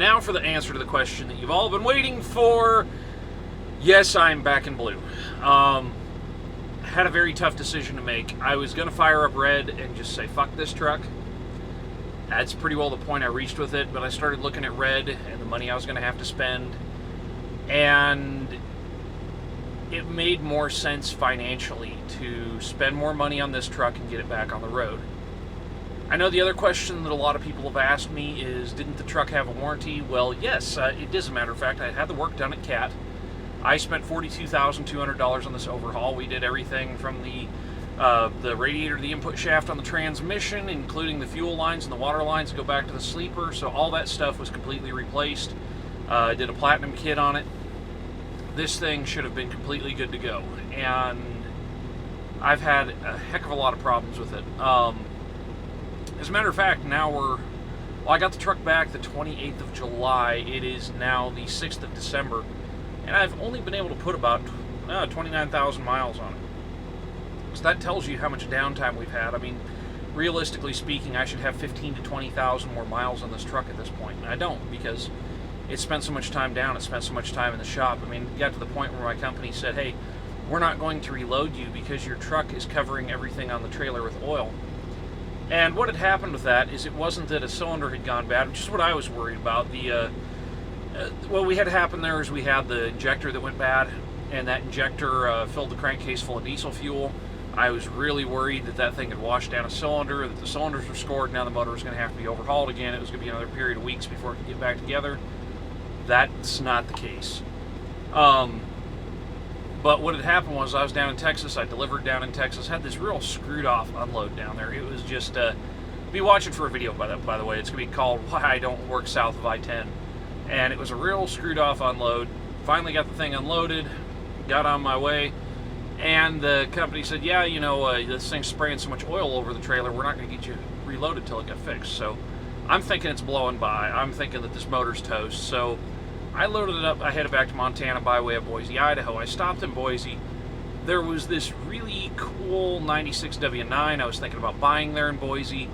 now for the answer to the question that you've all been waiting for. Yes, I'm back in blue. Had a very tough decision to make. I was going to fire up red and just say, fuck this truck. That's pretty well the point I reached with it, but I started looking at red and the money I was going to have to spend, and it made more sense financially to spend more money on this truck and get it back on the road. I know the other question that a lot of people have asked me is, didn't the truck have a warranty? Well, yes, it does. As a matter of fact, I had the work done at CAT. I spent $42,200 on this overhaul. We did everything from the radiator to the input shaft on the transmission, including the fuel lines and the water lines that go back to the sleeper. So all that stuff was completely replaced. I did a platinum kit on it. This thing should have been completely good to go. And I've had a heck of a lot of problems with it. As a matter of fact, now I got the truck back the 28th of July. It is now the 6th of December. And I've only been able to put about 29,000 miles on it. So that tells you how much downtime we've had. I mean, realistically speaking, I should have 15 to 20,000 more miles on this truck at this point. And I don't, because it spent so much time down. It spent so much time in the shop. I mean, it got to the point where my company said, hey, we're not going to reload you because your truck is covering everything on the trailer with oil. And what had happened with that is it wasn't that a cylinder had gone bad, which is what I was worried about. What we had happen there is we had the injector that went bad, and that injector filled the crankcase full of diesel fuel. I was really worried that that thing had washed down a cylinder, that the cylinders were scored, now the motor was going to have to be overhauled again. It was going to be another period of weeks before it could get back together. That's not the case. But what had happened was I was down in Texas, I delivered down in Texas, had this real screwed off unload down there. It was just, be watching for a video by the way. It's going to be called Why I Don't Work South of I-10. And it was a real screwed off unload. Finally got the thing unloaded, got on my way, and the company said, yeah, you know, this thing's spraying so much oil over the trailer, we're not going to get you reloaded till it got fixed. So I'm thinking it's blowing by. I'm thinking that this motor's toast. So I loaded it up. I headed back to Montana by way of Boise, Idaho. I stopped in Boise. There was this really cool 96 W9 I was thinking about buying there in Boise.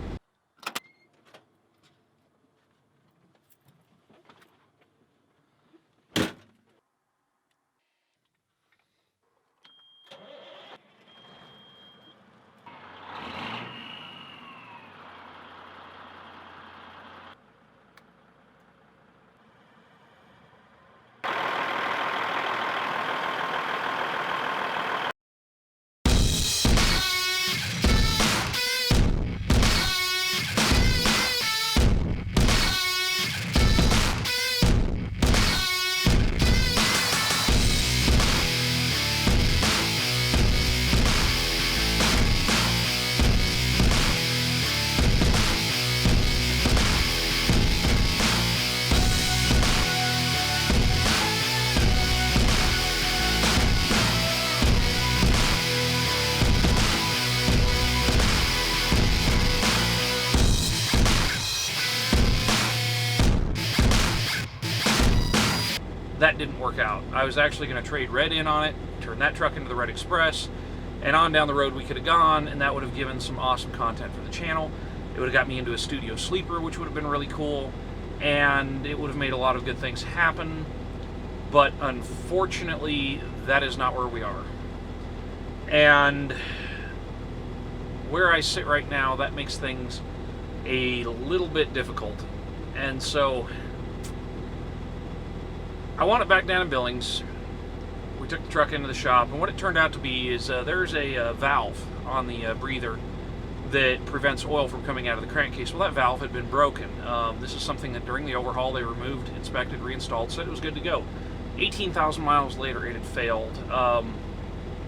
That didn't work out. I was actually going to trade red in on it, turn that truck into the Red Express, and on down the road we could have gone, and that would have given some awesome content for the channel. It would have got me into a studio sleeper, which would have been really cool, and it would have made a lot of good things happen. But unfortunately, that is not where we are. And where I sit right now, that makes things a little bit difficult. And so I want it back down in Billings. We took the truck into the shop, and what it turned out to be is there's a valve on the breather that prevents oil from coming out of the crankcase. Well, that valve had been broken. This is something that during the overhaul they removed, inspected, reinstalled, said it was good to go. 18,000 miles later, it had failed,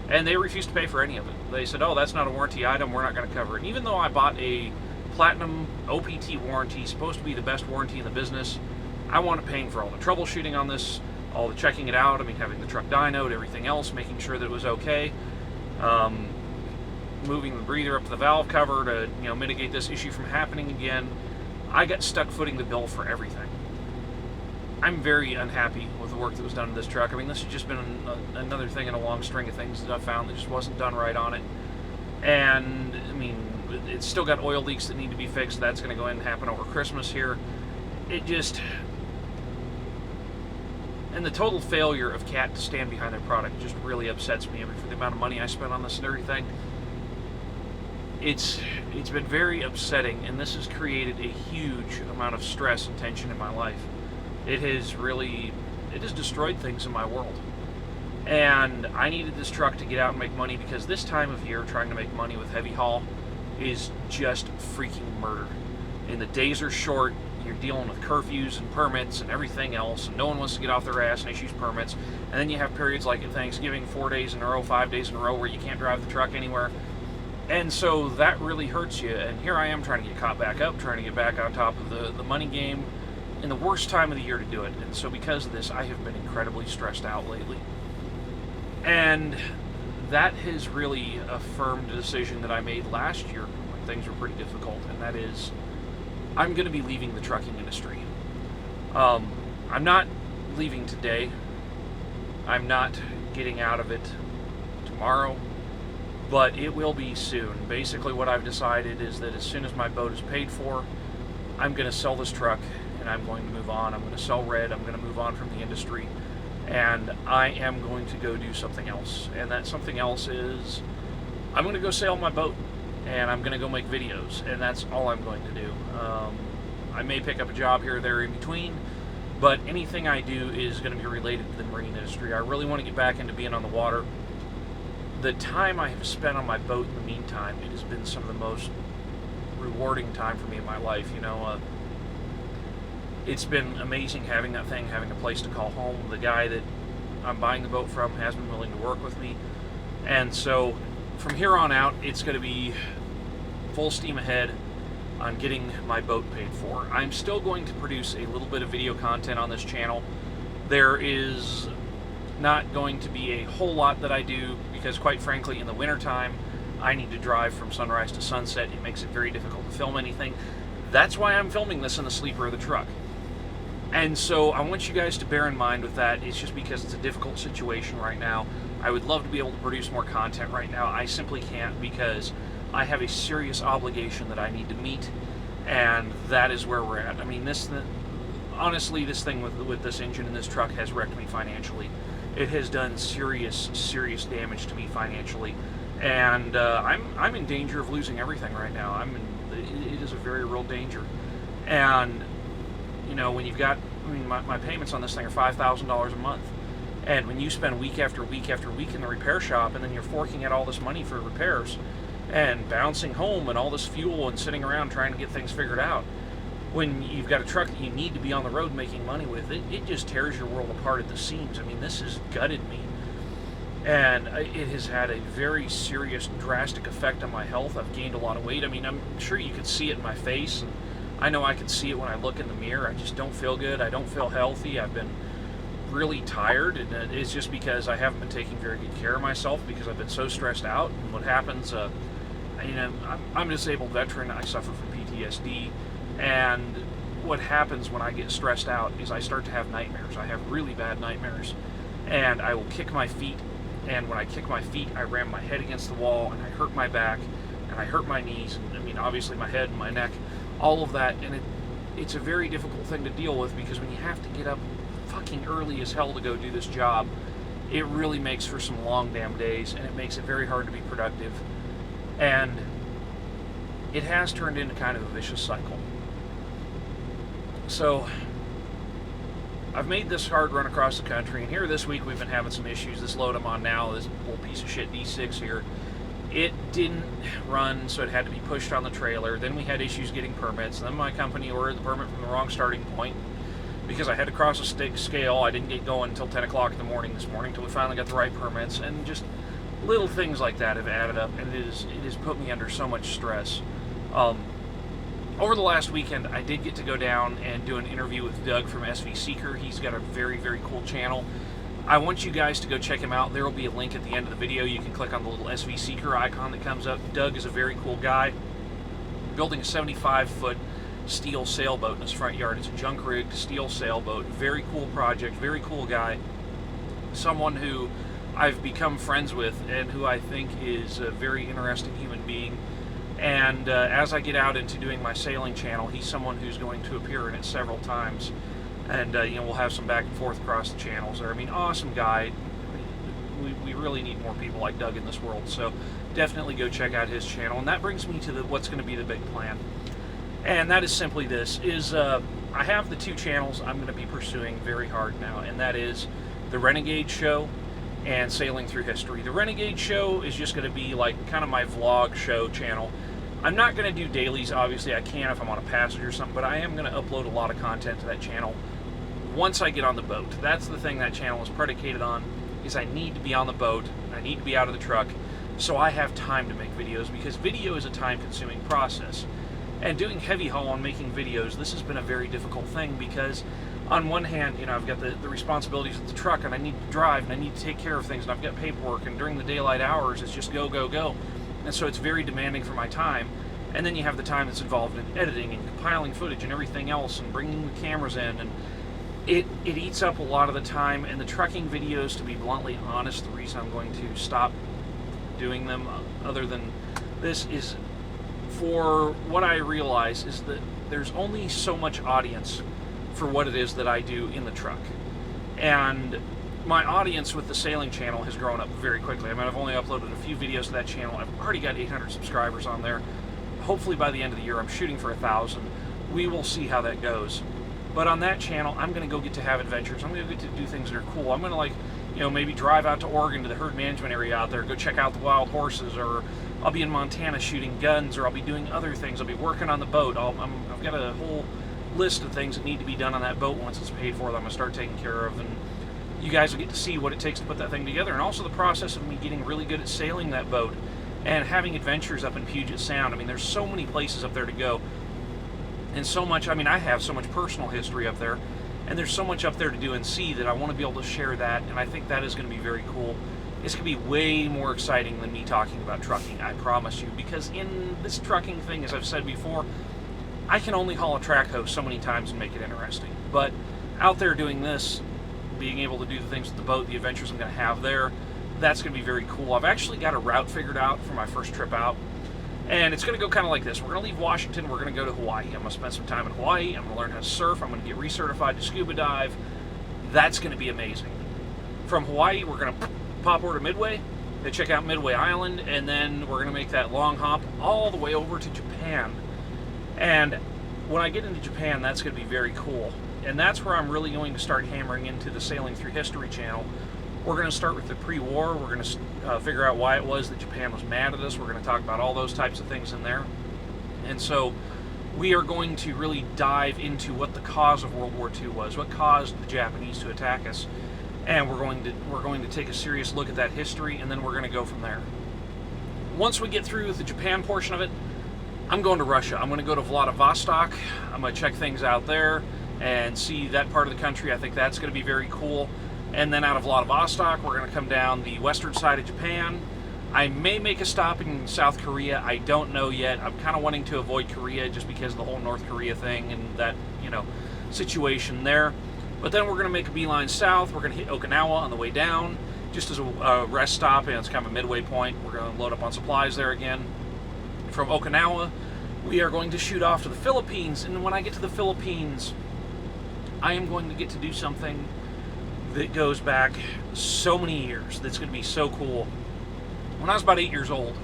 and they refused to pay for any of it. They said, oh, that's not a warranty item, we're not going to cover it. And even though I bought a platinum OPT warranty, supposed to be the best warranty in the business, I wanted paying for all the troubleshooting on this, all the checking it out, I mean, having the truck dynoed, everything else, making sure that it was okay, moving the breather up to the valve cover to, mitigate this issue from happening again. I got stuck footing the bill for everything. I'm very unhappy with the work that was done to this truck. I mean, this has just been another thing in a long string of things that I found that just wasn't done right on it. And, I mean, it's still got oil leaks that need to be fixed. That's going to go in and happen over Christmas here. And the total failure of Cat to stand behind their product just really upsets me. I mean, for the amount of money I spent on this and everything, it's been very upsetting, and this has created a huge amount of stress and tension in my life. It has destroyed things in my world. And I needed this truck to get out and make money, because this time of year, trying to make money with heavy haul is just freaking murder. And the days are short. You're dealing with curfews and permits and everything else, and no one wants to get off their ass and issues permits. And then you have periods like at Thanksgiving, 4 days in a row, 5 days in a row, where you can't drive the truck anywhere. And so that really hurts you. And here I am trying to get caught back up, trying to get back on top of the money game in the worst time of the year to do it. And so because of this, I have been incredibly stressed out lately. And that has really affirmed a decision that I made last year when things were pretty difficult, and that is, I'm going to be leaving the trucking industry. I'm not leaving today. I'm not getting out of it tomorrow, but it will be soon. Basically, what I've decided is that as soon as my boat is paid for, I'm going to sell this truck and I'm going to move on. I'm going to sell Red. I'm going to move on from the industry, and I am going to go do something else. And that something else is, I'm going to go sail my boat, and I'm going to go make videos, and that's all I'm going to do. I may pick up a job here or there in between, but anything I do is going to be related to the marine industry. I really want to get back into being on the water. The time I have spent on my boat in the meantime, it has been some of the most rewarding time for me in my life. You know, it's been amazing having that thing, having a place to call home. The guy that I'm buying the boat from has been willing to work with me, and so from here on out, it's going to be full steam ahead on getting my boat paid for. I'm still going to produce a little bit of video content on this channel. There is not going to be a whole lot that I do, because quite frankly, in the wintertime, I need to drive from sunrise to sunset. It makes it very difficult to film anything. That's why I'm filming this in the sleeper of the truck. And so I want you guys to bear in mind with that. It's just because it's a difficult situation right now. I would love to be able to produce more content right now. I simply can't, because I have a serious obligation that I need to meet, and that is where we're at. I mean, honestly, this thing with this engine and this truck has wrecked me financially. It has done serious damage to me financially, and I'm in danger of losing everything right now. It is a very real danger. And you know, when you've got, I mean, my payments on this thing are $5,000 a month. And when you spend week after week after week in the repair shop, and then you're forking out all this money for repairs and bouncing home and all this fuel and sitting around trying to get things figured out, when you've got a truck that you need to be on the road making money with, it just tears your world apart at the seams. I mean, this has gutted me. And it has had a very serious, drastic effect on my health. I've gained a lot of weight. I mean, I'm sure you could see it in my face, and I know I can see it when I look in the mirror. I just don't feel good. I don't feel healthy. I've been really tired, and it's just because I haven't been taking very good care of myself, because I've been so stressed out. And what happens, you know, I'm a disabled veteran. I suffer from PTSD, and what happens when I get stressed out is I start to have nightmares. I have really bad nightmares, and I will kick my feet, and when I kick my feet, I ram my head against the wall, and I hurt my back, and I hurt my knees, and I mean, obviously my head and my neck, all of that. And it's a very difficult thing to deal with, because when you have to get up fucking early as hell to go do this job, it really makes for some long damn days, and it makes it very hard to be productive. And it has turned into kind of a vicious cycle. So I've made this hard run across the country, and here this week we've been having some issues. This load I'm on now, this little piece of shit D6 here, it didn't run, so it had to be pushed on the trailer. Then we had issues getting permits, and then my company ordered the permit from the wrong starting point, because I had to cross a stick scale. I didn't get going until 10 o'clock in the morning this morning, until we finally got the right permits. And just little things like that have added up, and it has put me under so much stress. Over the last weekend, I did get to go down and do an interview with Doug from SV Seeker. He's got a very, very cool channel. I want you guys to go check him out. There will be a link at the end of the video. You can click on the little SV Seeker icon that comes up. Doug is a very cool guy, building a 75-foot steel sailboat in his front yard. It's a junk-rigged steel sailboat. Very cool project, very cool guy. Someone who I've become friends with, and who I think is a very interesting human being. And as I get out into doing my sailing channel, he's someone who's going to appear in it several times. And we'll have some back and forth across the channels there. I mean, awesome guy. We really need more people like Doug in this world, so definitely go check out his channel. And that brings me to what's going to be the big plan, and that is simply this: I have the 2 channels I'm going to be pursuing very hard now, and that is the Renegade Show and Sailing Through History. The Renegade Show is just going to be like kind of my vlog show channel. I'm not going to do dailies, obviously. I can if I'm on a passage or something, but I am going to upload a lot of content to that channel once I get on the boat. That's the thing that channel is predicated on, is I need to be on the boat, I need to be out of the truck, so I have time to make videos, because video is a time-consuming process. And doing heavy haul and making videos, this has been a very difficult thing, because on one hand, I've got the responsibilities of the truck, and I need to drive, and I need to take care of things, and I've got paperwork, and during the daylight hours, it's just go, go, go. And so it's very demanding for my time. And then you have the time that's involved in editing and compiling footage and everything else, and bringing the cameras in, and it eats up a lot of the time. And the trucking videos, to be bluntly honest, the reason I'm going to stop doing them, other than this, is for what I realize is that there's only so much audience for what it is that I do in the truck. And my audience with the sailing channel has grown up very quickly. I mean, I've only uploaded a few videos to that channel. I've already got 800 subscribers on there. Hopefully by the end of the year, I'm shooting for 1,000. We will see how that goes. But on that channel, I'm going to go get to have adventures. I'm going to get to do things that are cool. I'm going to, maybe drive out to Oregon to the herd management area out there, go check out the wild horses, or I'll be in Montana shooting guns, or I'll be doing other things. I'll be working on the boat. I've got a whole list of things that need to be done on that boat once it's paid for that I'm going to start taking care of. And you guys will get to see what it takes to put that thing together, and also the process of me getting really good at sailing that boat and having adventures up in Puget Sound. I mean, there's so many places up there to go, and so much, I have so much personal history up there, and there's so much up there to do and see that I want to be able to share that, and I think that is going to be very cool. It's going to be way more exciting than me talking about trucking, I promise you, because in this trucking thing, as I've said before, I can only haul a track hose so many times and make it interesting. But out there doing this, being able to do the things with the boat, the adventures I'm going to have there, that's going to be very cool. I've actually got a route figured out for my first trip out, and it's going to go kind of like this. We're going to leave Washington, we're going to go to Hawaii. I'm going to spend some time in Hawaii, I'm going to learn how to surf, I'm going to get recertified to scuba dive. That's going to be amazing. From Hawaii, we're going to pop over to Midway to check out Midway Island, and then we're going to make that long hop all the way over to Japan. And when I get into Japan, that's going to be very cool. And that's where I'm really going to start hammering into the Sailing Through History channel. We're going to start with the pre-war. We're going to figure out why it was that Japan was mad at us. We're going to talk about all those types of things in there. And so we are going to really dive into what the cause of World War II was, what caused the Japanese to attack us. And we're going to take a serious look at that history, and then we're going to go from there. Once we get through the Japan portion of it, I'm going to Russia. I'm going to go to Vladivostok. I'm going to check things out there and see that part of the country. I think that's going to be very cool. And then out of Vladivostok, we're going to come down the western side of Japan. I may make a stop in South Korea. I don't know yet. I'm kind of wanting to avoid Korea just because of the whole North Korea thing and that, situation there. But then we're going to make a beeline south. We're going to hit Okinawa on the way down, just as a rest stop, and it's kind of a midway point. We're going to load up on supplies there again. From Okinawa, we are going to shoot off to the Philippines. And when I get to the Philippines, I am going to get to do something that goes back so many years that's going to be so cool. When I was about 8 years old,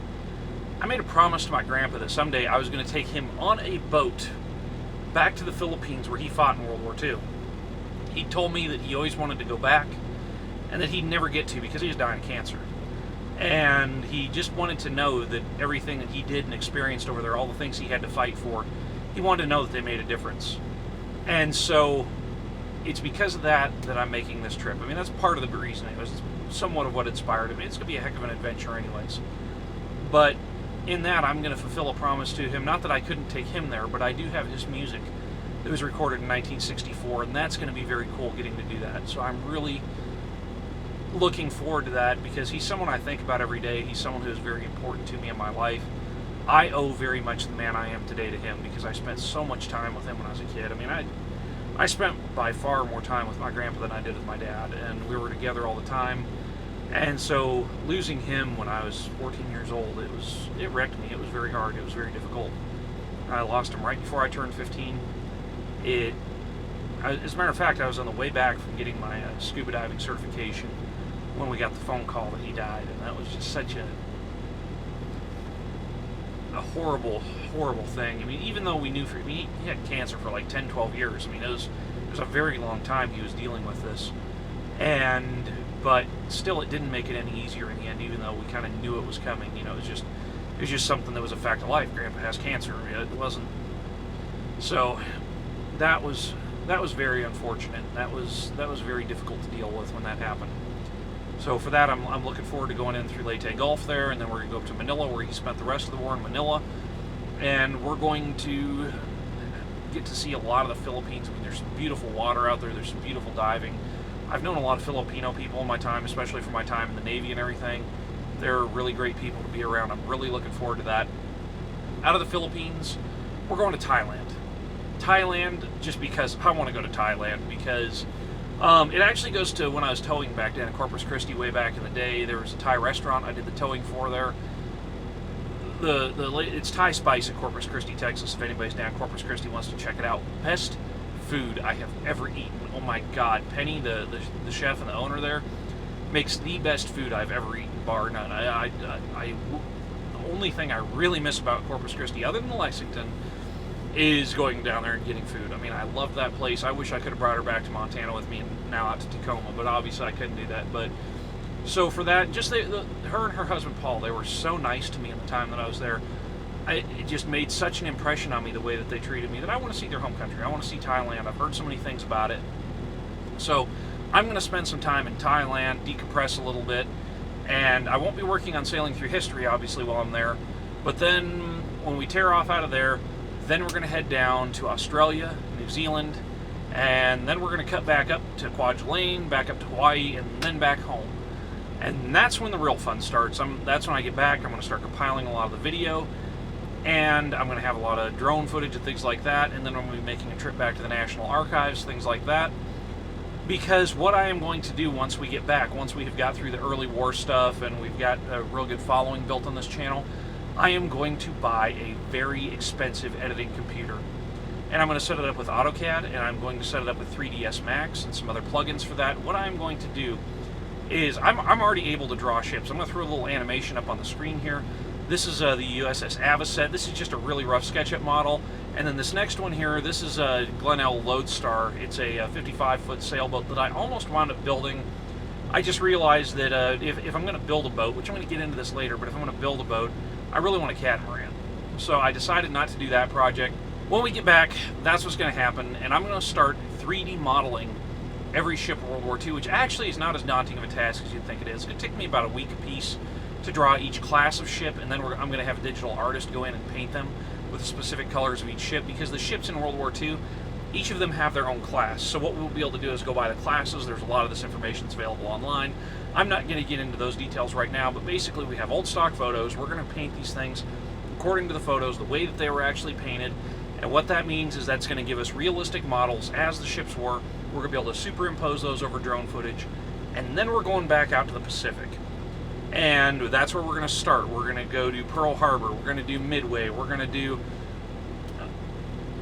I made a promise to my grandpa that someday I was going to take him on a boat back to the Philippines where he fought in World War II. He told me that he always wanted to go back and that he'd never get to because he was dying of cancer. And he just wanted to know that everything that he did and experienced over there, all the things he had to fight for, he wanted to know that they made a difference. And so it's because of that I'm making this trip. I mean, that's part of the reason. It was somewhat of what inspired me. It's going to be a heck of an adventure anyways. But in that, I'm going to fulfill a promise to him. Not that I couldn't take him there, but I do have his music that was recorded in 1964, and that's going to be very cool getting to do that. So I'm really looking forward to that because he's someone I think about every day. He's someone who is very important to me in my life. I owe very much the man I am today to him because I spent so much time with him when I was a kid. I mean, I spent by far more time with my grandpa than I did with my dad, and we were together all the time. And so losing him when I was 14 years old, it wrecked me. It was very hard. It was very difficult. I lost him right before I turned 15. as a matter of fact, I was on the way back from getting my scuba diving certification when we got the phone call that he died, and that was just such a horrible, horrible thing. I mean, even though we knew he had cancer for like 10, 12 years. I mean, it was a very long time he was dealing with this, but still, it didn't make it any easier in the end. Even though we kind of knew it was coming, you know, it was just something that was a fact of life. Grandpa has cancer. It wasn't. So that was very unfortunate. That was very difficult to deal with when that happened. So for that, I'm looking forward to going in through Leyte Gulf there, and then we're going to go up to Manila, where he spent the rest of the war in Manila, and we're going to get to see a lot of the Philippines. I mean, there's some beautiful water out there. There's some beautiful diving. I've known a lot of Filipino people in my time, especially from my time in the Navy and everything. They're really great people to be around. I'm really looking forward to that. Out of the Philippines, we're going to Thailand. Thailand, just because I want to go to Thailand, because it actually goes to when I was towing back down in Corpus Christi way back in the day. There was a Thai restaurant I did the towing for there. It's Thai Spice in Corpus Christi, Texas. If anybody's down in Corpus Christi wants to check it out, best food I have ever eaten. Oh my God, Penny, the chef and the owner there, makes the best food I've ever eaten, bar none. The only thing I really miss about Corpus Christi, other than Lexington, is going down there and getting food. I mean, I love that place. I wish I could have brought her back to Montana with me and now out to Tacoma, but obviously I couldn't do that. But so for that, just her and her husband Paul, they were so nice to me in the time that I was there. It just made such an impression on me, the way that they treated me, that I want to see their home country. I want to see Thailand. I've heard so many things about it. So I'm going to spend some time in Thailand, decompress a little bit, and I won't be working on Sailing Through History, obviously, while I'm there. But then when we tear off out of there, then we're going to head down to Australia, New Zealand, and then we're going to cut back up to Kwajalein, back up to Hawaii, and then back home. And that's when the real fun starts. That's when I get back. I'm going to start compiling a lot of the video, and I'm going to have a lot of drone footage and things like that, and then I'm going to be making a trip back to the National Archives, things like that. Because what I am going to do once we get back, once we have got through the early war stuff and we've got a real good following built on this channel, I am going to buy a very expensive editing computer. And I'm going to set it up with AutoCAD, and I'm going to set it up with 3ds Max and some other plugins for that. What I'm going to do is, I'm already able to draw ships. I'm going to throw a little animation up on the screen here. This is the USS Avocet. This is just a really rough SketchUp model. And then this next one here, this is a Glenelg Lodestar. It's a 55-foot sailboat that I almost wound up building. I just realized that if I'm going to build a boat, which I'm going to get into this later, but if I'm going to build a boat, I really want a catamaran. So I decided not to do that project. When we get back, that's what's going to happen, and I'm going to start 3D modeling every ship of World War II, which actually is not as daunting of a task as you'd think it is. It's going to take me about a week apiece to draw each class of ship, and then I'm going to have a digital artist go in and paint them with the specific colors of each ship, because the ships in World War II, each of them have their own class. So what we'll be able to do is go by the classes. There's a lot of this information that's available online. I'm not going to get into those details right now, but basically we have old stock photos. We're going to paint these things according to the photos, the way that they were actually painted. And what that means is that's going to give us realistic models as the ships were. We're going to be able to superimpose those over drone footage. And then we're going back out to the Pacific. And that's where we're going to start. We're going to go to Pearl Harbor. We're going to do Midway. We're going to do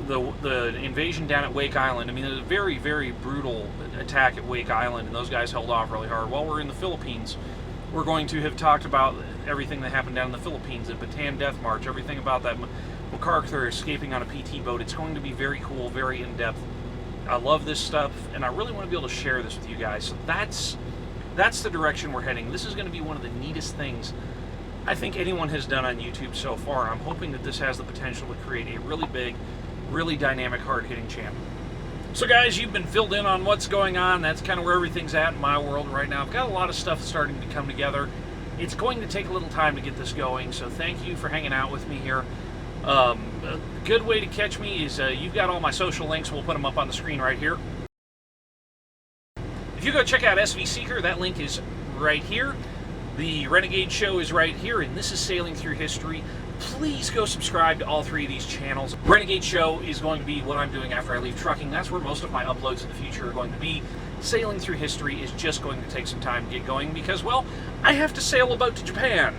the invasion down at Wake Island. I mean, it was a very, very brutal attack at Wake Island, and those guys held off really hard. While we're in the Philippines, we're going to have talked about everything that happened down in the Philippines, the Bataan Death March, everything about that MacArthur escaping on a PT boat. It's going to be very cool, very in-depth. I love this stuff, and I really want to be able to share this with you guys. So that's the direction we're heading. This is going to be one of the neatest things I think anyone has done on YouTube so far. I'm hoping that this has the potential to create a really big, really dynamic, hard-hitting channel. So guys, you've been filled in on what's going on. That's kind of where everything's at in my world right now. I've got a lot of stuff starting to come together. It's going to take a little time to get this going, so thank you for hanging out with me here. A good way to catch me is you've got all my social links. We'll put them up on the screen right here. If you go check out SV Seeker, that link is right here. The Renegade Show is right here, and this is Sailing Through History. Please go subscribe to all three of these channels. Renegade Show is going to be what I'm doing after I leave trucking. That's where most of my uploads in the future are going to be. Sailing Through History is just going to take some time to get going because, well, I have to sail a boat to Japan.